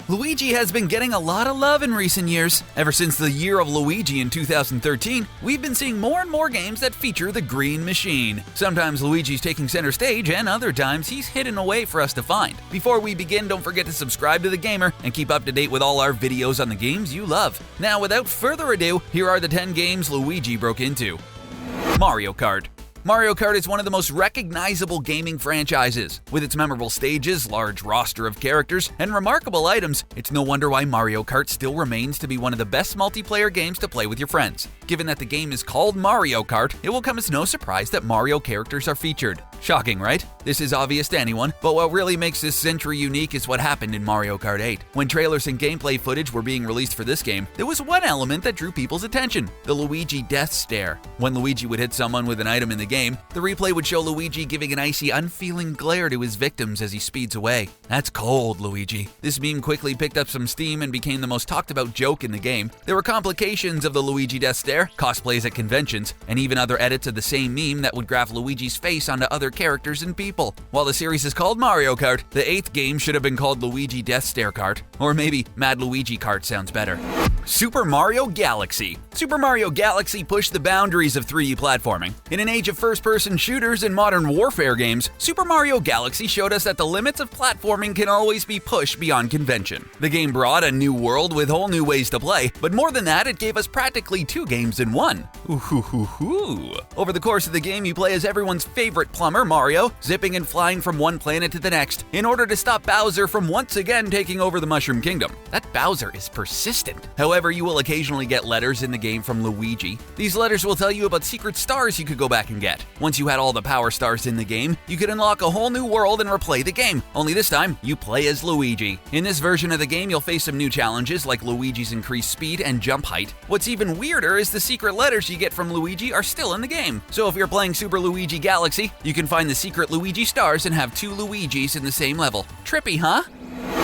Luigi has been getting a lot of love in recent years. Ever since the year of Luigi in 2013, we've been seeing more and more games that feature the green machine. Sometimes Luigi's taking center stage, and other times he's hidden away for us to find. Before we begin, don't forget to subscribe to The Gamer and keep up to date with all our videos on the games you love. Now, without further ado, here are the 10 games Luigi broke into. Mario Kart. Mario Kart is one of the most recognizable gaming franchises. With its memorable stages, large roster of characters, and remarkable items, it's no wonder why Mario Kart still remains to be one of the best multiplayer games to play with your friends. Given that the game is called Mario Kart, it will come as no surprise that Mario characters are featured. Shocking, right? This is obvious to anyone, but what really makes this entry unique is what happened in Mario Kart 8. When trailers and gameplay footage were being released for this game, there was one element that drew people's attention: the Luigi death stare. When Luigi would hit someone with an item in the game, the replay would show Luigi giving an icy, unfeeling glare to his victims as he speeds away. That's cold, Luigi. This meme quickly picked up some steam and became the most talked about joke in the game. There were complications of the Luigi death stare, cosplays at conventions, and even other edits of the same meme that would graph Luigi's face onto other characters and people. While the series is called Mario Kart, the 8th game should have been called Luigi Death Stare Kart, or maybe Mad Luigi Kart sounds better. Super Mario Galaxy. Super Mario Galaxy pushed the boundaries of 3D platforming. In an age of first-person shooters and modern warfare games, Super Mario Galaxy showed us that the limits of platforming can always be pushed beyond convention. The game brought a new world with whole new ways to play, but more than that, it gave us practically 2 games in one. Over the course of the game, you play as everyone's favorite plumber, Mario, zipping and flying from one planet to the next, in order to stop Bowser from once again taking over the Mushroom Kingdom. That Bowser is persistent. However, you will occasionally get letters in the game from Luigi. These letters will tell you about secret stars you could go back and get. Once you had all the power stars in the game, you could unlock a whole new world and replay the game, only this time, you play as Luigi. In this version of the game, you'll face some new challenges like Luigi's increased speed and jump height. What's even weirder is the secret letters you get from Luigi are still in the game. So if you're playing Super Luigi Galaxy, you can find the secret Luigi stars and have 2 Luigis in the same level. Trippy, huh?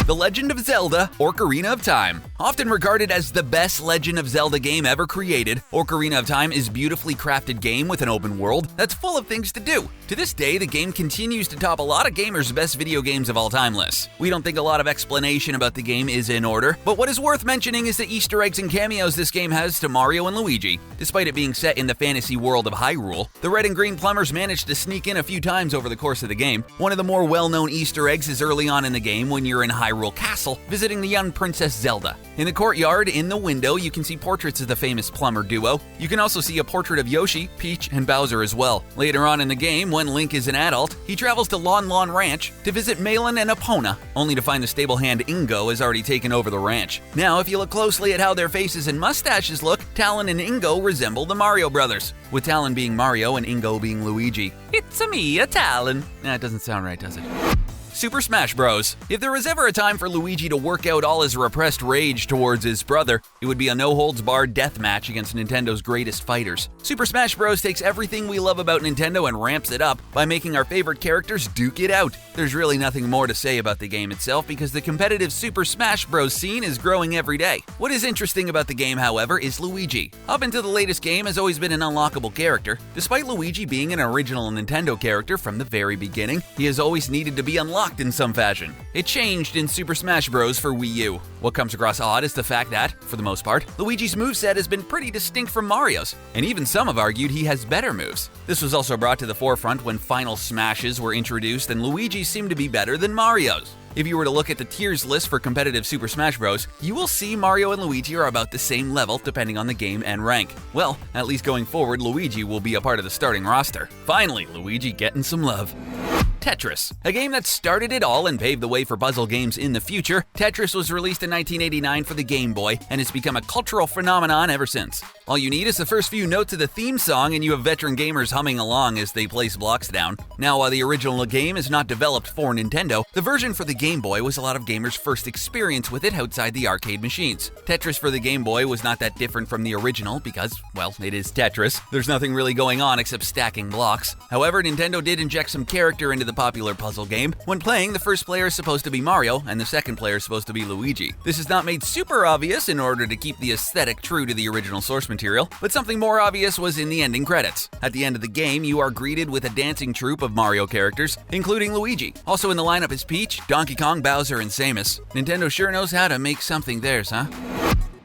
The Legend of Zelda: Ocarina of Time. Often regarded as the best Legend of Zelda game ever created, Ocarina of Time is a beautifully crafted game with an open world that's full of things to do. To this day, the game continues to top a lot of gamers' best video games of all time lists. We don't think a lot of explanation about the game is in order, but what is worth mentioning is the Easter eggs and cameos this game has to Mario and Luigi. Despite it being set in the fantasy world of Hyrule, the red and green plumbers managed to sneak in a few times over the course of the game. One of the more well-known Easter eggs is early on in the game when you're in Hyrule Castle visiting the young Princess Zelda. In the courtyard, in the window, you can see portraits of the famous plumber duo. You can also see a portrait of Yoshi, Peach, and Bowser as well. Later on in the game, when Link is an adult, he travels to Lon Lon Ranch to visit Malin and Epona, only to find the stable hand Ingo has already taken over the ranch. Now, if you look closely at how their faces and mustaches look, Talon and Ingo resemble the Mario brothers, with Talon being Mario and Ingo being Luigi. It's-a me, a Talon. That doesn't sound right, does it? Super Smash Bros. If there was ever a time for Luigi to work out all his repressed rage towards his brother, it would be a no-holds-barred death match against Nintendo's greatest fighters. Super Smash Bros. Takes everything we love about Nintendo and ramps it up by making our favorite characters duke it out. There's really nothing more to say about the game itself because the competitive Super Smash Bros. Scene is growing every day. What is interesting about the game, however, is Luigi. Up until the latest game has always been an unlockable character. Despite Luigi being an original Nintendo character from the very beginning, he has always needed to be unlocked in some fashion. It changed in Super Smash Bros. For Wii U. What comes across odd is the fact that, for the most part, Luigi's moveset has been pretty distinct from Mario's, and even some have argued he has better moves. This was also brought to the forefront when Final Smashes were introduced and Luigi seemed to be better than Mario's. If you were to look at the tiers list for competitive Super Smash Bros., you will see Mario and Luigi are about the same level depending on the game and rank. Well, at least going forward, Luigi will be a part of the starting roster. Finally, Luigi getting some love. Tetris. A game that started it all and paved the way for puzzle games in the future, Tetris was released in 1989 for the Game Boy, and it's become a cultural phenomenon ever since. All you need is the first few notes of the theme song and you have veteran gamers humming along as they place blocks down. Now, while the original game is not developed for Nintendo, the version for the Game Boy was a lot of gamers' first experience with it outside the arcade machines. Tetris for the Game Boy was not that different from the original because, well, it is Tetris. There's nothing really going on except stacking blocks. However, Nintendo did inject some character into the the popular puzzle game. When playing, the first player is supposed to be Mario, and the second player is supposed to be Luigi. This is not made super obvious in order to keep the aesthetic true to the original source material, but something more obvious was in the ending credits. At the end of the game, you are greeted with a dancing troupe of Mario characters, including Luigi. Also in the lineup is Peach, Donkey Kong, Bowser, and Samus. Nintendo sure knows how to make something theirs, huh?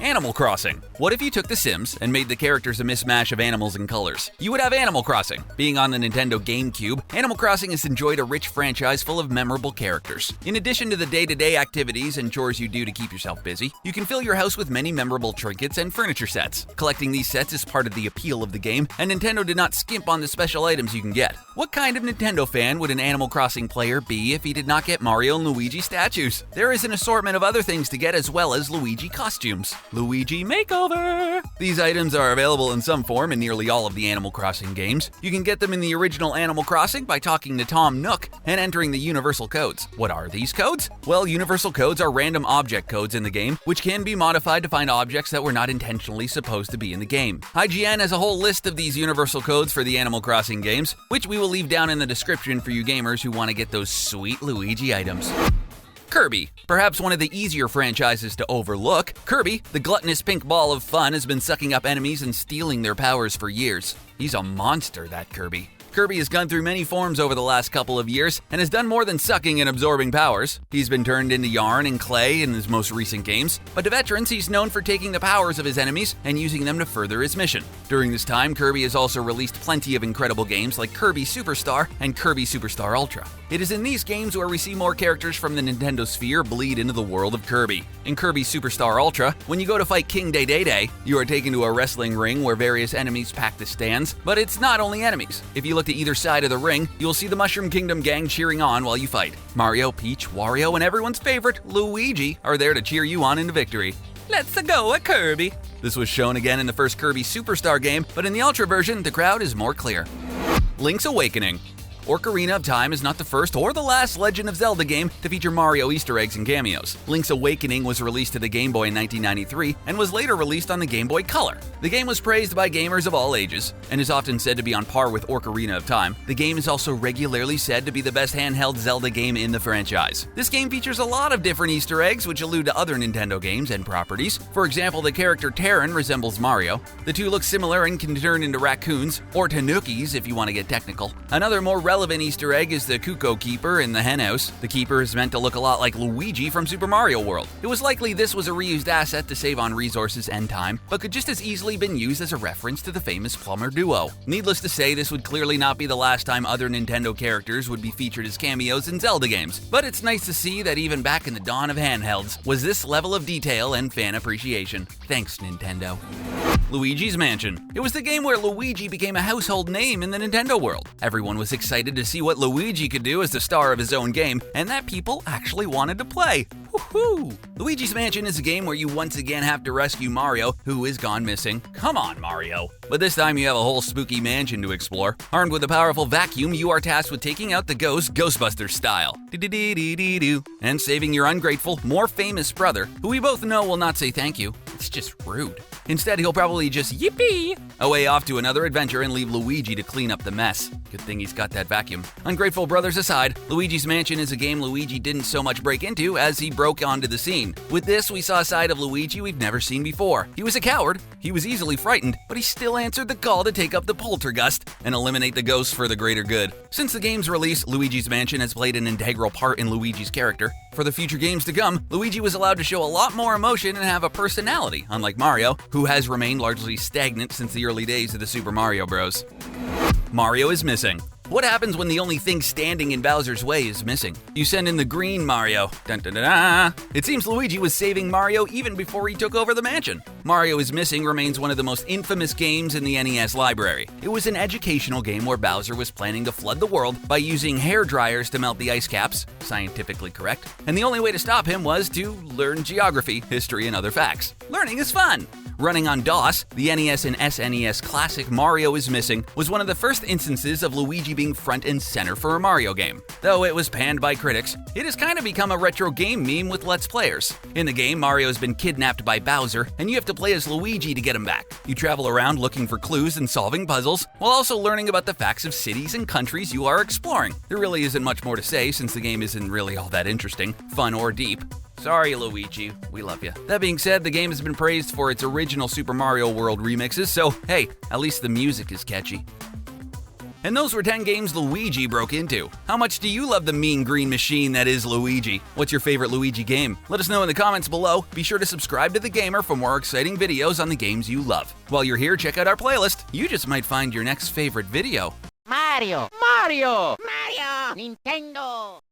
Animal Crossing. What if you took The Sims and made the characters a mismatch of animals and colors? You would have Animal Crossing. Being on the Nintendo GameCube, Animal Crossing has enjoyed a rich franchise full of memorable characters. In addition to the day-to-day activities and chores you do to keep yourself busy, you can fill your house with many memorable trinkets and furniture sets. Collecting these sets is part of the appeal of the game, and Nintendo did not skimp on the special items you can get. What kind of Nintendo fan would an Animal Crossing player be if he did not get Mario and Luigi statues? There is an assortment of other things to get as well as Luigi costumes. Luigi Makeover! These items are available in some form in nearly all of the Animal Crossing games. You can get them in the original Animal Crossing by talking to Tom Nook and entering the universal codes. What are these codes? Well, universal codes are random object codes in the game, which can be modified to find objects that were not intentionally supposed to be in the game. IGN has a whole list of these universal codes for the Animal Crossing games, which we will leave down in the description for you gamers who want to get those sweet Luigi items. Kirby. Perhaps one of the easier franchises to overlook, Kirby, the gluttonous pink ball of fun, has been sucking up enemies and stealing their powers for years. He's a monster, that Kirby. Kirby has gone through many forms over the last couple of years and has done more than sucking and absorbing powers. He's been turned into yarn and clay in his most recent games, but to veterans he's known for taking the powers of his enemies and using them to further his mission. During this time, Kirby has also released plenty of incredible games like Kirby Superstar and Kirby Superstar Ultra. It is in these games where we see more characters from the Nintendo sphere bleed into the world of Kirby. In Kirby Superstar Ultra, when you go to fight King Dedede, you are taken to a wrestling ring where various enemies pack the stands, but it's not only enemies. If you look to either side of the ring, you'll see the Mushroom Kingdom gang cheering on while you fight. Mario, Peach, Wario, and everyone's favorite, Luigi, are there to cheer you on into victory. Let's go, Kirby! This was shown again in the first Kirby Superstar game, but in the Ultra version, the crowd is more clear. Link's Awakening. Ocarina of Time is not the first or the last Legend of Zelda game to feature Mario Easter eggs and cameos. Link's Awakening was released to the Game Boy in 1993 and was later released on the Game Boy Color. The game was praised by gamers of all ages and is often said to be on par with Ocarina of Time. The game is also regularly said to be the best handheld Zelda game in the franchise. This game features a lot of different Easter eggs which allude to other Nintendo games and properties. For example, the character Terran resembles Mario. The two look similar and can turn into raccoons, or tanukis if you want to get technical. Another more relevant Easter egg is the Kuko Keeper in the henhouse. The Keeper is meant to look a lot like Luigi from Super Mario World. It was likely this was a reused asset to save on resources and time, but could just as easily been used as a reference to the famous plumber duo. Needless to say, this would clearly not be the last time other Nintendo characters would be featured as cameos in Zelda games, but it's nice to see that even back in the dawn of handhelds was this level of detail and fan appreciation. Thanks, Nintendo. Luigi's Mansion. It was the game where Luigi became a household name in the Nintendo world. Everyone was excited to see what Luigi could do as the star of his own game, and that people actually wanted to play. Woohoo! Luigi's Mansion is a game where you once again have to rescue Mario, who is gone missing. Come on, Mario. But this time you have a whole spooky mansion to explore. Armed with a powerful vacuum, you are tasked with taking out the ghost Ghostbusters style. And saving your ungrateful, more famous brother, who we both know will not say thank you. It's just rude. Instead, he'll probably just yippee away off to another adventure and leave Luigi to clean up the mess. Good thing he's got that vacuum. Ungrateful brothers aside, Luigi's Mansion is a game Luigi didn't so much break into as he broke onto the scene. With this, we saw a side of Luigi we've never seen before. He was a coward, he was easily frightened, but he still answered the call to take up the poltergust and eliminate the ghosts for the greater good. Since the game's release, Luigi's Mansion has played an integral part in Luigi's character. For the future games to come, Luigi was allowed to show a lot more emotion and have a personality, unlike Mario, who has remained largely stagnant since the early days of the Super Mario Bros. Mario is missing. What happens when the only thing standing in Bowser's way is missing? You send in the green Mario. Dun, dun, dun, dun. It seems Luigi was saving Mario even before he took over the mansion. Mario is Missing remains one of the most infamous games in the NES library. It was an educational game where Bowser was planning to flood the world by using hair dryers to melt the ice caps, scientifically correct, and the only way to stop him was to learn geography, history, and other facts. Learning is fun! Running on DOS, the NES and SNES classic Mario is Missing was one of the first instances of Luigi being front and center for a Mario game. Though it was panned by critics, it has kind of become a retro game meme with Let's Players. In the game, Mario has been kidnapped by Bowser, and you have to play as Luigi to get him back. You travel around looking for clues and solving puzzles, while also learning about the facts of cities and countries you are exploring. There really isn't much more to say since the game isn't really all that interesting, fun, or deep. Sorry, Luigi. We love you. That being said, the game has been praised for its original Super Mario World remixes, so hey, at least the music is catchy. And those were 10 games Luigi broke into. How much do you love the mean green machine that is Luigi? What's your favorite Luigi game? Let us know in the comments below. Be sure to subscribe to The Gamer for more exciting videos on the games you love. While you're here, check out our playlist. You just might find your next favorite video. Mario! Nintendo!